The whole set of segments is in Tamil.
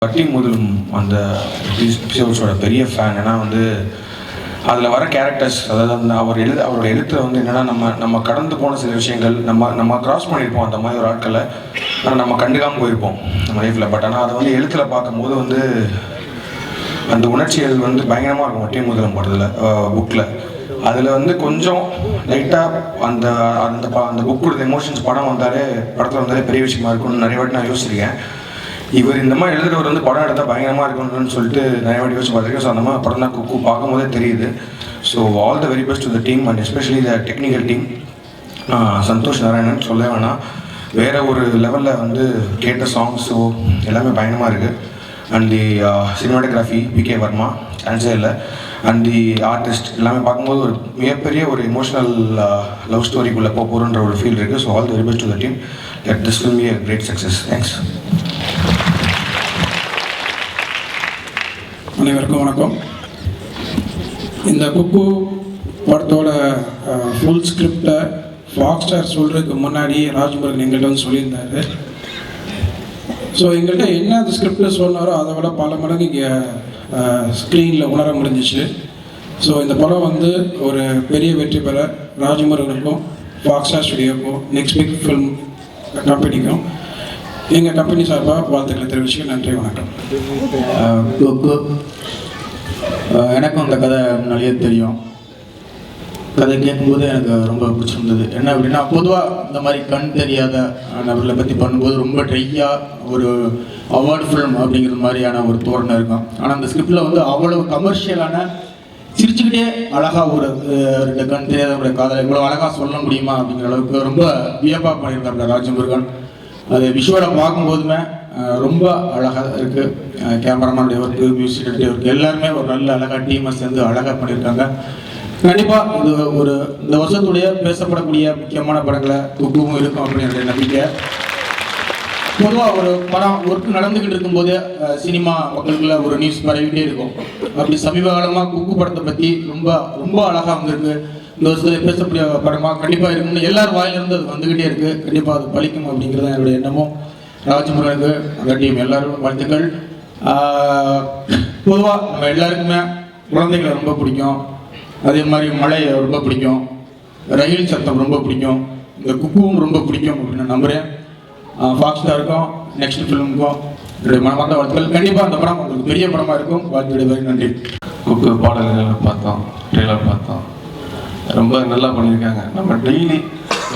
வட்டி முதலும் அந்த எபிசோட்ஸோட பெரிய ஃபேன். ஏன்னா அதில் வர கேரக்டர்ஸ், அதாவது அவரோட எழுத்தில் என்னென்னா நம்ம கடந்து போன சில விஷயங்கள் நம்ம கிராஸ் பண்ணியிருப்போம் அந்த மாதிரி ஒரு ஆட்களை. ஆனால் நம்ம கண்டுக்காமல் போயிருப்போம் நம்ம லைஃப்பில். பட் ஆனால் அதை எழுத்தில் பார்க்கும்போது அந்த உணர்ச்சிகள் பயங்கரமாக இருக்கும். வட்டி முதலும் படத்தில் புக்கில் அதில் கொஞ்சம் லைட்டாக அந்த அந்த அந்த புக்கோட எமோஷன்ஸ் படத்தில் வந்தாலே பெரிய விஷயமா இருக்கும்னு நிறைய வாட்டி நான் யோசிச்சிருக்கேன். இவர் இந்த மாதிரி எழுதுறவர் படம் எடுத்தால் பயங்கரமாக இருக்கணும்னு சொல்லிட்டு நிறைய வாட்டி யோசிச்சு பார்த்துருக்கேன். ஸோ அந்த மாதிரி படம் தான் குக்கு பார்க்கும்போதே தெரியுது. So all the very best to the team and especially the technical team. Santhosh Narayanan சொல்ல வேணாம், வேறு ஒரு லெவலில் கேட்ட சாங்ஸோ எல்லாமே பயங்கரமாக இருக்குது. And the cinematography PK Varma சான்ஸே இல்லை. அண்ட் தி ஆர்டிஸ்ட் எல்லாமே பார்க்கும்போது ஒரு மிகப்பெரிய ஒரு எமோஷனல் லவ் ஸ்டோரிக்குள்ளே போகிறோன்ற ஒரு ஃபீல் இருக்குது. So all the very best to the team. Let this will be a great success. Thanks. அனைவருக்கும் வணக்கம். இந்த குக்கு படத்தோட ஃபுல் ஸ்கிரிப்டை ஃபாக்ஸ் ஸ்டார் சொல்கிறதுக்கு முன்னாடி ராஜ்முருகன் எங்கள்கிட்ட சொல்லியிருந்தார். ஸோ எங்கள்கிட்ட என்ன அந்த ஸ்கிரிப்டில் சொன்னாரோ அதை விட பல மடங்கு இங்கே ஸ்க்ரீனில் உணர முடிஞ்சிச்சு. ஸோ இந்த படம் ஒரு பெரிய வெற்றி பெற ராஜ்முருகனுக்கும் ஃபாக்ஸ் ஸ்டார் ஸ்டுடியோக்கும் நெக்ஸ்ட் பிக் ஃபிலிம் கம்பெனிக்கும் எங்கள் கம்பெனி சார்பாக வாழ்த்துக்களை தெரிவிச்சு நன்றி, வணக்கம். எனக்கும் இந்த கதை முன்னாடியே தெரியும். கதை கேட்கும்போது எனக்கு ரொம்ப பிடிச்சிருந்தது. என்ன அப்படின்னா, பொதுவாக இந்த மாதிரி கண் தெரியாத நபர்களை பற்றி பண்ணும்போது ரொம்ப ட்ரையாக ஒரு அவார்டு ஃபிலிம் அப்படிங்கிற மாதிரியான ஒரு தோரணை இருக்கும். ஆனால் அந்த ஸ்கிரிப்டில் அவ்வளோ கமர்ஷியலான, சிரிச்சுக்கிட்டே அழகாக ஒரு ரெண்டு கண் தெரியாதவங்களுடைய காதலை இவ்வளோ அழகாக சொல்ல முடியுமா அப்படிங்கிற அளவுக்கு ரொம்ப வியப்பாக பண்ணியிருக்காங்க ராஜ்முருகன். அது விஷுவலாக பார்க்கும்போதுமே ரொம்ப அழகாக இருக்குது. கேமராமேனுடைய ஒர்க்கு, மியூசிக் டைரக்டர் ஒர்க்கு எல்லாருமே ஒரு நல்ல அழகாக டீமை சேர்ந்து அழகாக பண்ணியிருக்காங்க. கண்டிப்பாக இது இந்த வருஷத்துடைய பேசப்படக்கூடிய முக்கியமான படங்களை குக்குவும் இருக்கும் அப்படிங்கிற நம்பிக்கை. பொதுவாக ஒரு படம் ஒர்க் நடந்துக்கிட்டு இருக்கும்போதே சினிமா மக்களுக்குள்ள ஒரு நியூஸ் பரவிக்கிட்டே இருக்கும். அப்படி சமீப காலமாக குக்கு படத்தை பற்றி ரொம்ப ரொம்ப அழகாக வந்திருக்கு. இந்த வருஷத்தில் பேசக்கூடிய படமாக கண்டிப்பாக இருக்குன்னு எல்லார் வாயிலிருந்து அது வந்துக்கிட்டே இருக்குது. கண்டிப்பாக அது பழிக்கும் அப்படிங்கிறது என்னுடைய எண்ணமும். ராஜ்முருகனுக்கு அந்த டீம் எல்லாரும் வாழ்த்துக்கள். பொதுவாக நம்ம எல்லாருக்குமே குழந்தைகளை ரொம்ப பிடிக்கும். அதே மாதிரி மழை ரொம்ப பிடிக்கும், ரயில் சத்தம் ரொம்ப பிடிக்கும், இந்த குக்குவும் ரொம்ப பிடிக்கும் அப்படின்னு நான் நம்புகிறேன். ஃபாக்ஸ் ஸ்டாருக்கும் நெக்ஸ்ட் ஃபிலிமுக்கும் என்னுடைய மனமார்ந்த வாழ்த்துக்கள். கண்டிப்பாக அந்த படம் உங்களுக்கு பெரிய படமாக இருக்கும். வாழ்த்துடைய நன்றி. குக்கு பாடல்கள் பார்த்தோம், ட்ரெய்லர் பார்த்தோம், ரொம்ப நல்லா பண்ணியிருக்காங்க. நம்ம டெய்லி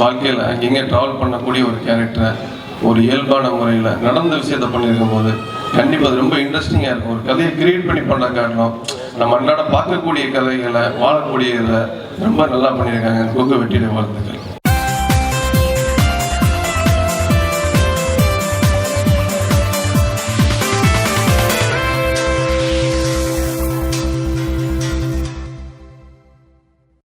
வாழ்க்கையில் அங்கங்கே ட்ராவல் பண்ணக்கூடிய ஒரு கேரக்டரை ஒரு இயல்பான முறையில் நடந்த விஷயத்தை பண்ணியிருக்கும் போது கண்டிப்பாக அது ரொம்ப இன்ட்ரெஸ்டிங்காக இருக்கும். ஒரு கதையை கிரியேட் பண்ணி பண்ண காட்டணும். நம்ம அன்றாட பார்க்கக்கூடிய கதைகளை, வாழக்கூடிய இதில் ரொம்ப நல்லா பண்ணியிருக்காங்க. குக்கு வெற்றியுடைய வாழ்த்துக்கள்.